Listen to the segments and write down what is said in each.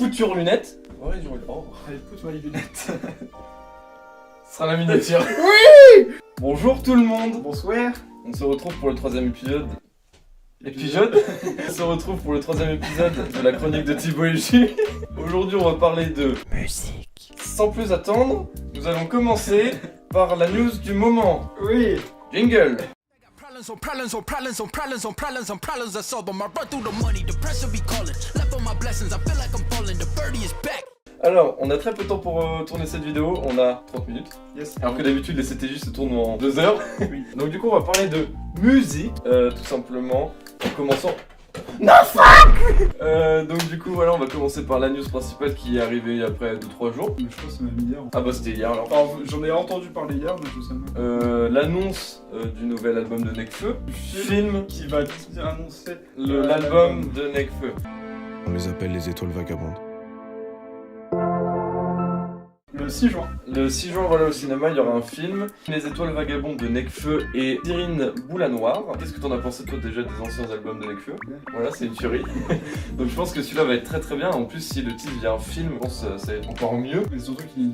Future lunettes. Ouais, oh. Allez, put my lunettes. Ce sera la miniature. Oui. Bonjour tout le monde. Bonsoir. On se retrouve pour le troisième épisode. On se retrouve pour le troisième épisode de la chronique de Thibaut et Jules. Aujourd'hui, on va parler de musique. Sans plus attendre, nous allons commencer par la news du moment. Oui. Jingle. Alors, on a très peu de temps pour tourner cette vidéo, on a 30 minutes. Yes. Alors que d'habitude, les CTJ se tournent en 2 heures. Oui. Donc du coup, on va parler de musique, tout simplement, en commençant... No fuck. Donc du coup, voilà, on va commencer par la news principale qui est arrivée après 2-3 jours. Mais je crois que c'est même hier. Ah bah c'était hier alors. Enfin, j'en ai entendu parler hier, mais je sais même. L'annonce du nouvel album de Nekfeu. Film qui va annoncer l'album de Nekfeu. On les appelle les étoiles vagabondes. Le 6 juin. Le 6 juin, voilà, au cinéma, il y aura un film, Les Étoiles Vagabondes de Nekfeu et Cyrine Boulanoir. Qu'est-ce que t'en as pensé toi déjà des anciens albums de Nekfeu? Voilà, c'est une tuerie. Donc je pense que celui-là va être très très bien. En plus, si le titre vient un film, je pense que ça va être encore mieux. Mais surtout qu'il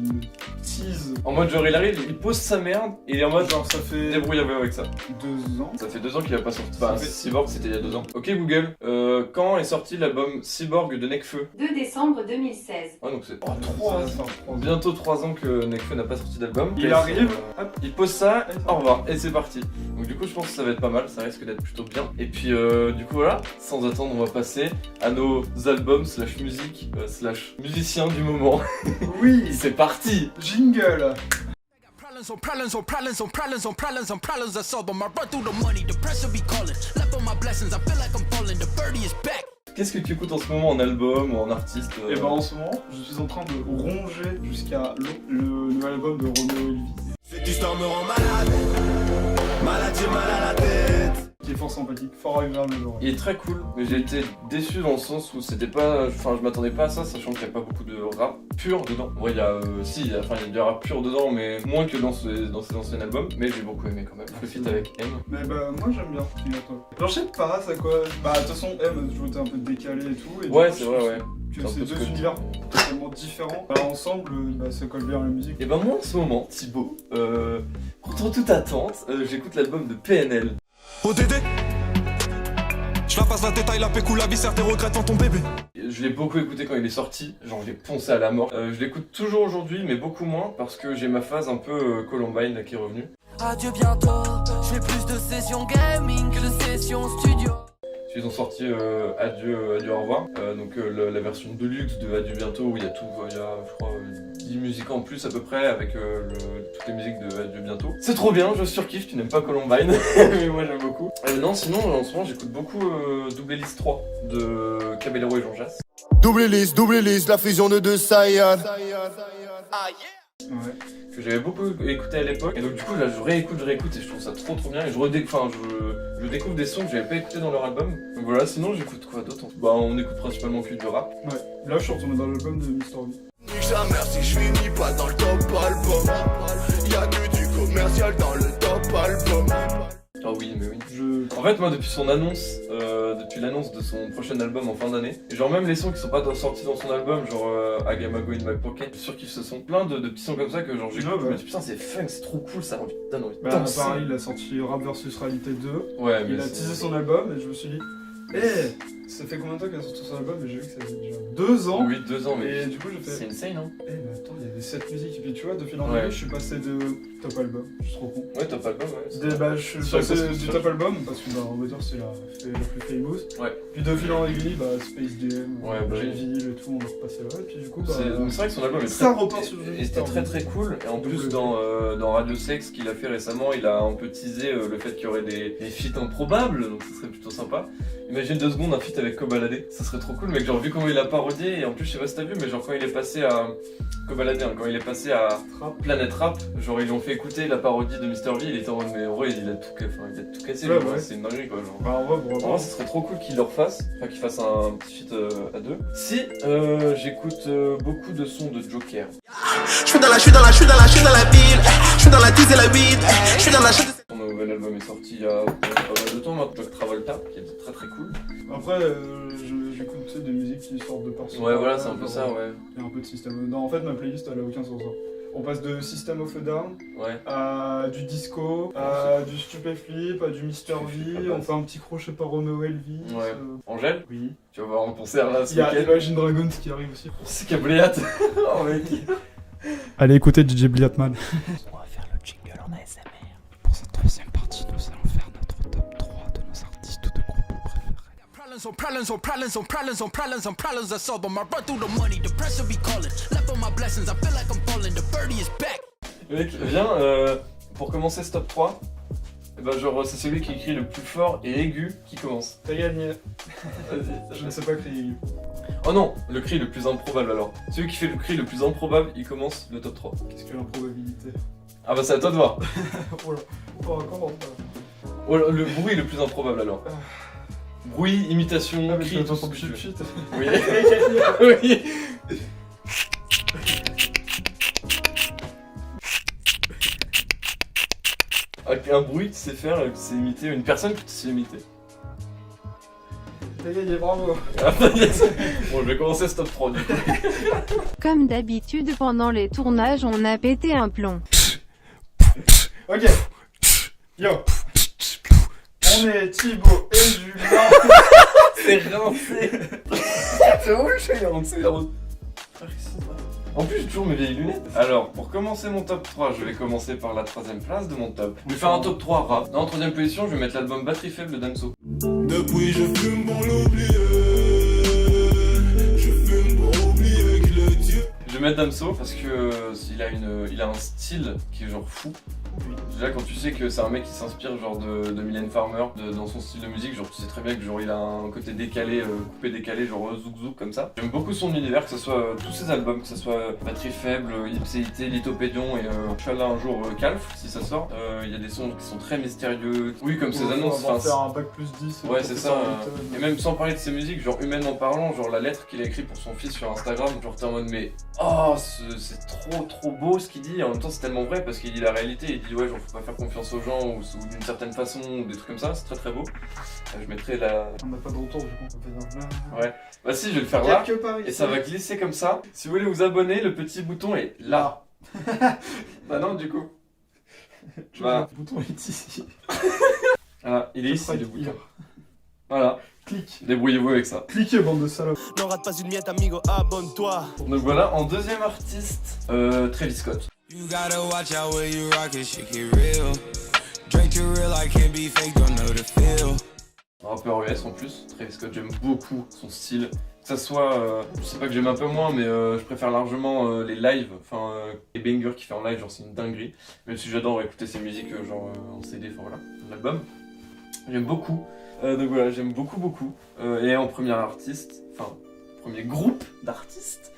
tease. En mode genre il arrive, il pose sa merde et il est en mode Genre ça fait débrouillez-vous avec ça. 2 ans. Ça fait 2 ans qu'il a pas sorti. Enfin, Cyborg c'était il y a 2 ans. Ok Google, quand est sorti l'album Cyborg de Nekfeu? 2 décembre 2016. Ah donc c'est Ça va faire 3 ans. bientôt 3 ans que Nekfeu n'a pas sorti d'album. Il arrive, hop. Il pose ça, au revoir, et c'est parti. Donc du coup je pense que ça va être pas mal, ça risque d'être plutôt bien. Et puis du coup voilà, sans attendre on va passer à nos albums slash musique slash musiciens du moment. Oui. C'est parti. Jingle. Qu'est-ce que tu écoutes en ce moment en album ou en artiste Et ben en ce moment, je suis en train de ronger jusqu'à le nouvel album de Roméo Elvis. Cette histoire me rend malade. Malade, j'ai mal à la tête. Qui est fort sympathique, fort agréable genre. Il est très cool, mais j'ai été déçu dans le sens où c'était pas... Enfin je m'attendais pas à ça, sachant qu'il n'y a pas beaucoup de rap pur dedans. Ouais il y a... il y a du rap pur dedans, mais moins que dans ses anciens albums. Mais j'ai beaucoup aimé quand même, le feat avec M. Mais bah moi j'aime bien, figure-toi. Genre je sais pas, ça quoi. Bah de toute façon M, je votais un peu décalé et tout. Et Ouais du coup, c'est vrai ouais. Que C'est un c'est peu ce deux que je univers totalement différents. Bah ensemble, bah, ça colle bien à la musique. Et ben moi en ce moment, Thibaut, contre toute attente, j'écoute l'album de PNL. ODD. Je la passe la détail, la pécou, la viscère, tes regrets dans ton bébé. Je l'ai beaucoup écouté quand il est sorti, genre je l'ai poncé à la mort. Je l'écoute toujours aujourd'hui, mais beaucoup moins, parce que j'ai ma phase un peu Columbine là, qui est revenue. Adieu bientôt, je fais plus de sessions gaming que de sessions studio. Ils ont sorti Adieu, au revoir, donc la version deluxe de Adieu bientôt où il y a tout, il y a je crois 10 musiques en plus à peu près avec toutes les musiques de Adieu bientôt. C'est trop bien, je surkiffe, tu n'aimes pas Columbine, mais moi j'aime beaucoup. Non sinon en ce moment j'écoute beaucoup Double Hélice 3 de Caballero et Jean Jass. Double hélice, la fusion de deux Saiyans. Ouais. Que j'avais beaucoup écouté à l'époque et donc du coup là je réécoute et je trouve ça trop bien et je découvre des sons que j'avais pas écouté dans leur album. Donc voilà, sinon j'écoute quoi d'autre? Bah on écoute principalement que du rap. Ouais. Là je suis retourné dans l'album de Mr. V. Nique sa mère si je finis pas dans le top album. Y'a que du commercial dans le top album. Ah oui mais oui. En fait moi depuis son annonce, depuis l'annonce de son prochain album en fin d'année, et genre même les sons qui sont pas sortis dans son album, genre Agamago in My Pocket, je suis sûr qu'ils se sont plein de petits sons comme ça que genre j'écoute, Ah, je me ouais. dis putain c'est fun, c'est trop cool, ça donne envie de Bah danser. pareil, il a sorti Rap vs Réalité 2. Ouais mais Il a teasé son album et je me suis dit, ça fait combien de temps qu'il a sorti son album? Et j'ai vu que ça faisait déjà 2 ans. Oui 2 ans mais Et du coup j'ai c'est fait, insane hein. mais attends, il y avait 7 musiques. Et puis tu vois, de fil en Ouais. aiguille, je suis passé de top album. Je suis trop con. Ouais top album ouais. Bah, je suis Sur passé les du sur- top album parce que bah, on va dire c'est la plus famous. Ouais. Puis de fil en aiguille, bah Space Jam, Ouais, bah oui. G-Ville et tout, on va repasser là. Et puis du coup, bah. C'est vrai que son album est ça très, repart sur le était très cool et en plus Double dans Radio Sex qu'il a fait récemment il a un peu teasé le fait qu'il y aurait des feats improbables donc ça serait plutôt sympa. Imagine 2 secondes un feat avec Kobalade, ça serait trop cool mec, genre vu comment il a parodié et en plus je sais pas si t'as vu mais genre quand il est passé à Kobalade, hein, quand il est passé à Trap. Planète Rap, genre ils lui ont fait écouter la parodie de Mr. V, il était en mode mais en vrai il a tout cassé, Ouais, lui, ouais. c'est une dinguerie quoi genre. Bah on va En vrai, ça serait trop cool qu'il le refasse, enfin qu'il fasse un petit feat à 2. Si j'écoute beaucoup de sons de Joker. Je suis dans la ville, je suis dans la 10 et la 8, je suis dans la chaîne. Son nouvel album est sorti il y a pas mal de temps maintenant, Travolta, qui est très cool. Après, je t'écoutes, tu sais, des musiques qui sortent de par-ci. Ouais, voilà, par-là, c'est un peu genre, ça, ouais. Il y a un peu de System. Non, en fait, ma playlist, elle a aucun sens. On passe de System of a Down Ouais. à du disco, à du Stupeflip, à du Mr. V. Ah, On fait un petit crochet par Romeo Elvis. Ouais. Angèle, Oui. tu vas voir un concert là ce Il y a week-end. Imagine Dragons qui arrive aussi. C'est Cabléate. Oh mec. Allez écoutez DJ Bliatman. On va faire le jingle en ASMR. Pour cette troisième partie, nous allons faire notre top 3 de nos artistes de groupe préférés. Problems on problems on problems on problems on problems on problems I solve them. I run through the money, the pressure be calling. Left on my blessings, I feel like I'm falling. The birdie is back. Mec, viens, pour commencer ce top 3, bah genre c'est celui qui crie le plus fort et aigu qui commence. T'as gagné. Vas-y, Je ne sais pas crier. Oh non, le cri le plus improbable alors. Celui qui fait le cri le plus improbable, il commence le top 3. Qu'est-ce que l'improbabilité? Ah bah c'est à toi de voir. Oh là. Oh, comment ça? Oh, le bruit le plus improbable alors. Bruit, imitation, Ah, mais cri, tu tout entends ce que tu veux. shit. Oui. Oui. Avec un bruit que tu sais faire, que tu sais imiter, une personne que tu sais imiter. T'as gagné, bravo. Ah, yes. Bon, je vais commencer ce top 3 du coup. Comme d'habitude pendant les tournages on a pété un plomb. Ok. Yo. On est Thibaut et Julien. C'est rincé. C'est où le chien rincé la route. En plus, j'ai toujours mes vieilles lunettes. Alors, pour commencer mon top 3, je vais commencer par la 3ème place de mon top. Je vais faire un top 3 rap. En 3ème position, je vais mettre l'album Batterie Faible de Damso. Depuis je fume pour l'oublier. Je fume pour oublier que le Dieu. Je vais mettre Damso parce que il a un style qui est genre fou. Déjà quand tu sais que c'est un mec qui s'inspire genre de Mylène Farmer dans son style de musique, genre tu sais très bien que genre il a un côté décalé, coupé décalé, genre zouk zouk comme ça. J'aime beaucoup son univers, que ce soit tous ses albums, que ce soit Batterie Faible, Ipséité, Lithopédion et Inch'Allah un jour Calf si ça sort. Il y a des sons qui sont très mystérieux. Oui comme ses annonces. On va faire un bac plus 10. Ouais c'est ça. Et même sans parler de ses musiques, genre humainement parlant, genre la lettre qu'il a écrite pour son fils sur Instagram, genre t'es en mode mais oh c'est trop beau ce qu'il dit, et en même temps c'est tellement vrai parce qu'il dit la réalité, il dit ouais genre faut pas faire confiance aux gens ou d'une certaine façon ou des trucs comme ça, c'est très beau. Je mettrai la... On n'a pas de retour du coup, on fait là. Ouais. Bah si je vais le faire là, Quelque part ici. et ça va glisser comme ça. Si vous voulez vous abonner, le petit bouton est là. Bah non du coup. Bah. Le bouton est ici. Voilà, il est ici Right le bouton. here. Voilà, Clique. débrouillez-vous avec ça. Cliquez bande de salopes. Ne rate pas une miette amigo, abonne-toi. Donc voilà, en deuxième artiste, Travis Scott. You gotta watch out where you rock it, shit get real. Drink too real, I can't be fake, don't know the feel. Rappeur US en plus, Travis Scott, j'aime beaucoup son style. Que ça soit, je sais pas que j'aime un peu moins, mais je préfère largement les lives, enfin les bangers qu'il fait en live, genre c'est une dinguerie. Même si j'adore écouter ses musiques genre en CD, enfin voilà, en album. J'aime beaucoup, donc voilà, j'aime beaucoup. Et en premier artiste, enfin premier groupe d'artistes,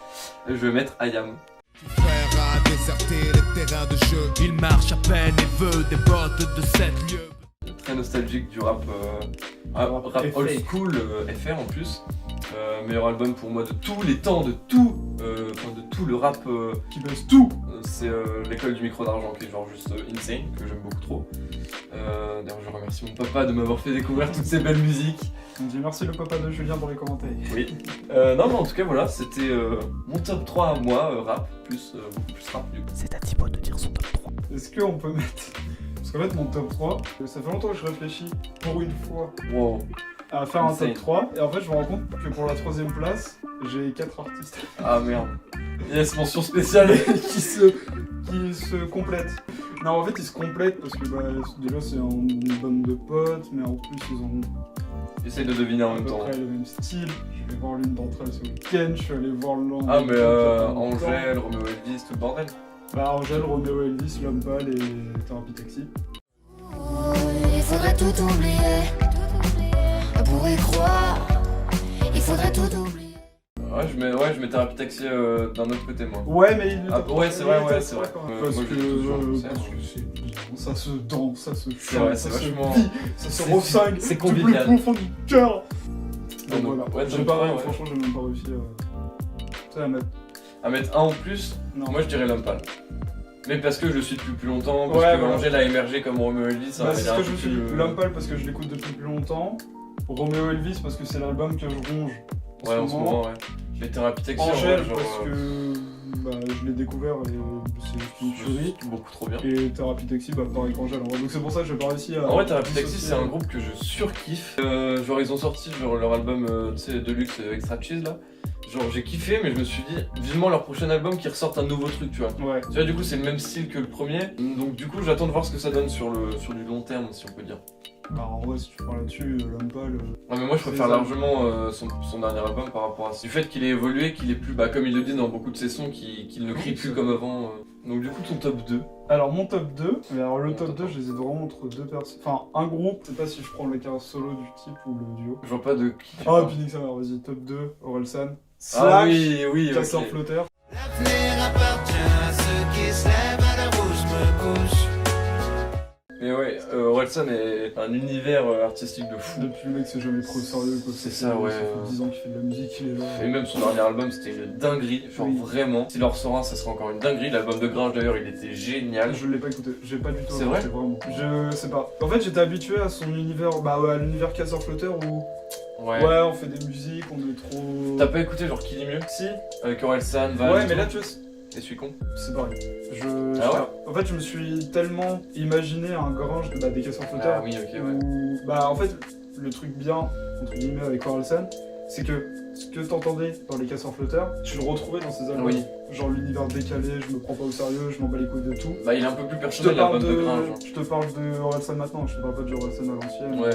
je vais mettre IAM. Frère a déserté le terrain de jeu. Il marche à peine et veut des bottes de 7 lieues. Très nostalgique du rap, rap old school, FR en plus. Meilleur album pour moi de tous les temps, de tout le rap Qui baisse tout. c'est l'école du micro d'argent qui est genre juste insane, que j'aime beaucoup trop. D'ailleurs je remercie mon papa de m'avoir fait découvrir toutes ces belles musiques. On dit merci le papa de Julien pour les commentaires. Oui. Non mais en tout cas voilà, c'était mon top 3 à moi, rap, beaucoup plus rap du coup. C'est à Thibaut de dire son top 3. Est-ce qu'on peut mettre... Parce qu'en fait mon top 3, ça fait longtemps que je réfléchis pour une fois Wow. à faire un Insane. top 3. Et en fait je me rends compte que pour la 3ème place, j'ai 4 artistes Ah merde. Yes, mention spéciale. qui se complètent. Non en fait ils se complètent parce que bah, déjà c'est une bande de potes, mais en plus ils ont J'essaye de deviner en à même peu temps. près le même style. Je vais voir l'une d'entre elles ce week-end, je suis allé voir l'autre. Ah mais Angèle, Romeo Elvis, tout le bordel. Bah Angèle, Romeo Elvis, L'Homme Pâle et Thérapie Taxi. Il faudrait tout oublier pour y croire. Il faudrait tout oublier. Ouais, je mets Thérapie Taxi d'un autre côté moi. Ouais mais il Ah, ouais, c'est vrai, il ouais, était c'est vrai. quand même. Moi, Parce j'ai tout ce genre de que concert. c'est bien, ça se danse, ça se C'est vrai, chante, c'est ça se vachement- vit, ça se c'est- ressagne c'est du plus convivial. profond du cœur. Donc donc, voilà, ouais, j'ai top pas, 3, ouais. franchement j'ai même pas réussi à mettre. À mettre un en plus, Non. moi je dirais L'Homme Pâle. Mais parce que je le suis depuis plus longtemps, parce Ouais, que voilà. Angèle a émergé comme Romeo Elvis. Bah, hein, c'est il y ce a que un je me peu suis dit. plus, L'Homme Pâle parce que je l'écoute depuis plus longtemps. Romeo Elvis parce que c'est l'album que je ronge en Ouais, ce en ce moment. moment, ouais. Mais Thérapie Taxi, en Angèle, vrai, genre. parce que je l'ai découvert et c'est juste une tuerie. C'est beaucoup trop bien. Et Thérapie Taxi, pareil qu'Angèle. En vrai. Donc c'est pour ça que j'ai pas réussi à. En vrai, Thérapie Taxi, dissocier. c'est un groupe que je surkiffe. Genre, ils ont sorti leur album, tu sais, Deluxe Extra Cheese là. Genre, j'ai kiffé, mais je me suis dit, vivement leur prochain album qui ressorte un nouveau truc, tu vois. Ouais. Tu vois, du coup, c'est le même style que le premier. Donc, du coup, j'attends de voir ce que ça donne sur du long terme, si on peut dire. Bah en vrai, si tu parles là-dessus, l'homme pâle. Ouais, mais moi, je C'est préfère ça. largement son dernier album par rapport à ça. Du fait qu'il ait évolué, qu'il est plus, bah, comme il le dit dans beaucoup de ses sons, qu'il ne crie plus comme avant. Donc, du coup, ton top 2. Alors mon top 2, mais alors le Bon, top top 2, j'hésite vraiment entre deux personnes. Enfin, un groupe, je sais pas si je prends le carrière solo du type ou le duo. Je vois pas de qui. tu Ah, parles. puis nique sa mère, vas-y, top 2, Orelsan. Ah oui, oui, Casseur ok. flotteur. L'avenir appartient à ceux qui se lèvent à la rouge me couche. Mais ouais, Orelsan est un univers artistique de fou. Depuis le mec c'est jamais trop sérieux quoi. C'est ça, ouais. Ça fait 10 ans qu'il fait de la musique, il est là. Et même son dernier album, c'était une dinguerie. Genre Oui. vraiment. S'il en ressort un, ça sera encore une dinguerie. L'album de Gringe d'ailleurs, il était génial. Je l'ai pas écouté, j'ai pas du tout C'est écouté, vrai vraiment. Je sais pas. En fait j'étais habitué à son univers, bah ouais, à l'univers casseur flotteur où Ouais. ouais on fait des musiques, on est trop. T'as pas écouté genre Qui dit mieux Si. Avec Orelsan, Val. Ouais et mais tout. là tu vois, Et suis con. c'est pareil. Ah ouais En fait je me suis tellement imaginé un Gringe des casseurs flotteurs. Ah oui, ok, ouais. Où, bah en fait le truc bien entre guillemets avec Orelsan, c'est que ce que t'entendais dans les casseurs flotteurs, tu le retrouvais dans ses albums. Oui. Genre l'univers décalé, je me prends pas au sérieux, je m'en bats les couilles de tout. Bah, il est un peu plus Je te personnel parle l'album de Gringe. hein. je te parle de Orelsan maintenant, je te parle pas de Orelsan à l'ancienne. Ouais,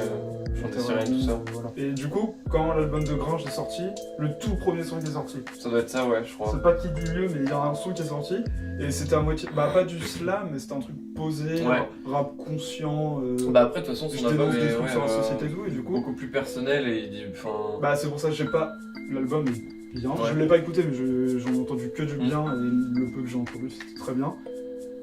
Jean Jean Désiré, tout ça. Voilà. Et du coup, quand l'album de Gringe est sorti, le tout premier son qui est sorti. Ça doit être ça, ouais, je crois. C'est pas qui dit mieux, mais il y a un son qui est sorti. Et c'était à moitié. Bah, pas du slam, mais c'était un truc posé, Ouais. rap conscient. Bah, après, de toute façon, je son album dénonce des est trucs ouais, sur la société et tout, et du coup. beaucoup plus personnel et il dit. Enfin. Bah, c'est pour ça que j'ai pas. L'album est bien. Ouais. Je l'ai pas écouté, mais j'en ai entendu que du bien, et le peu que j'ai entendu, c'était très bien.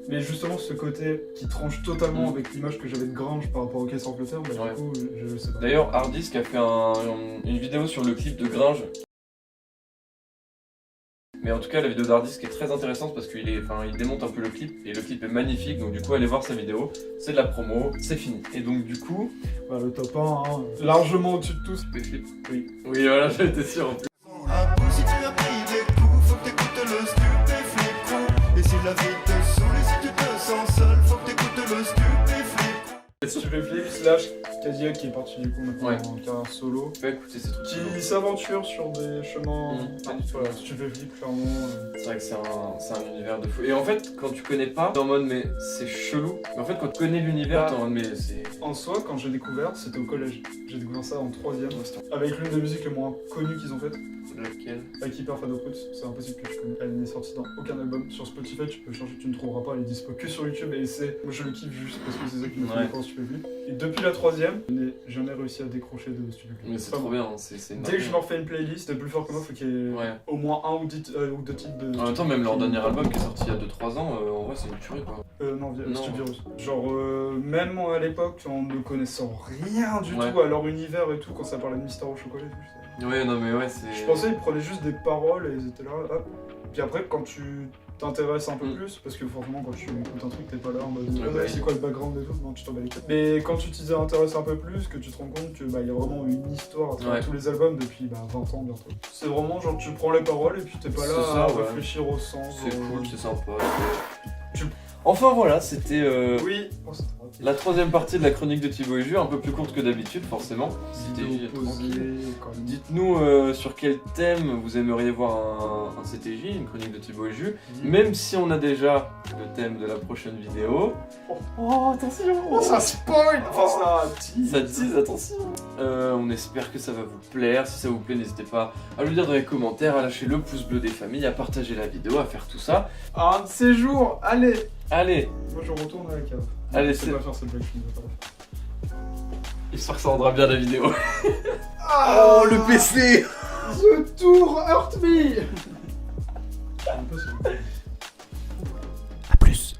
Mais justement, ce côté qui tranche totalement avec l'image que j'avais de Gringe par rapport au casseur flotteur, bah, Ouais. du coup, je sais pas. D'ailleurs, Hardisque a fait une vidéo sur le clip de Gringe. Mais en tout cas, la vidéo d'Hardisque est très intéressante parce qu'il il démonte un peu le clip et le clip est magnifique. Donc, du coup, allez voir sa vidéo. C'est de la promo, c'est fini. Et donc, du coup, Bah, le top 1, hein, largement au-dessus de tous. Stupéflip. Oui. Oui, voilà, j'étais sûr en plus. À bout, si tu as pris des coups, faut que t'écoutes le stupéflip crew. Et si la vie te saoule et si tu te sens seul, faut que t'écoutes le stupéflip crew. Stupéflip slash Cadillac qui est parti du coup maintenant Ouais. en carrière solo. Tu peux écouter ces trucs. Qui s'aventure sur des chemins. Voilà, Stupéflip, clairement. C'est vrai que c'est un univers de fou. Et en fait, quand tu connais pas, t'es en mode mais c'est chelou. Mais en fait, quand tu connais l'univers, t'es en mode mais c'est. En soi, quand j'ai découvert, c'était au collège. J'ai découvert ça en 3ème. Avec l'une des musiques les moins connues qu'ils ont faites. Lequel Avec Hyper Fan of Roots, c'est impossible que tu connais. Elle n'est sortie dans aucun album. Sur Spotify, tu peux chercher, tu ne trouveras pas. Elle est dispo que sur YouTube et moi je le kiffe juste parce que c'est ça qui m'a fait Ouais. découvrir Stupéflip. Et depuis la 3ème, j'en ai réussi à décrocher de Stupéflip. Mais c'est Vraiment. trop bien, hein, c'est Dès que je me refais une playlist de plus fort que moi, faut qu'il y ait Ouais. au moins un ou deux titres de. En même temps, même leur dernier album qui est sorti il y a 2-3 ans, en vrai, c'est une tuerie quoi. Non, Non. Stupvirus. Genre, même à l'époque, en ne connaissant rien du Ouais. tout à leur univers et tout, quand ça parlait de Mystère au chocolat et tout, Ouais, non, mais ouais, c'est. je pensais qu'ils prenaient juste des paroles et ils étaient là, hop. Puis après, quand tu t'intéresses un peu plus, parce que forcément, quand tu écoutes un truc, t'es pas là en mode bah, c'est quoi le background et tout, non, tu t'en bats les couilles. Mais quand tu t'y intéresses un peu plus, que tu te rends compte que bah, y a vraiment une histoire à travers Ouais. tous les albums depuis 20 ans bientôt. C'est vraiment genre, tu prends les paroles et puis t'es pas là C'est ça, à ouais. réfléchir au sens. C'est cool, c'est sympa. Tu- Enfin voilà, c'était Oui, oh, c'est trop rapide. la troisième partie de la chronique de Thibaut et Ju, un peu plus courte que d'habitude forcément. C'était Vidéo tranquille. posée, quand même. Dites-nous sur quel thème vous aimeriez voir un CTJ, une chronique de Thibaut et Ju, même si on a déjà le thème de la prochaine vidéo. Oh attention, Oh, ça spoil. Enfin, ça tease. ça tease, attention. On espère que ça va vous plaire. Si ça vous plaît, n'hésitez pas à le dire dans les commentaires, à lâcher le pouce bleu des familles, à partager la vidéo, à faire tout ça. Un de ces jours, allez. Allez, Moi, je retourne à la cave. Allez, Je c'est- sais pas faire cette blague, je ne vais pas la faire. j'espère que ça rendra bien la vidéo. Oh, le PC. The tour hurt me. Impossible. A plus.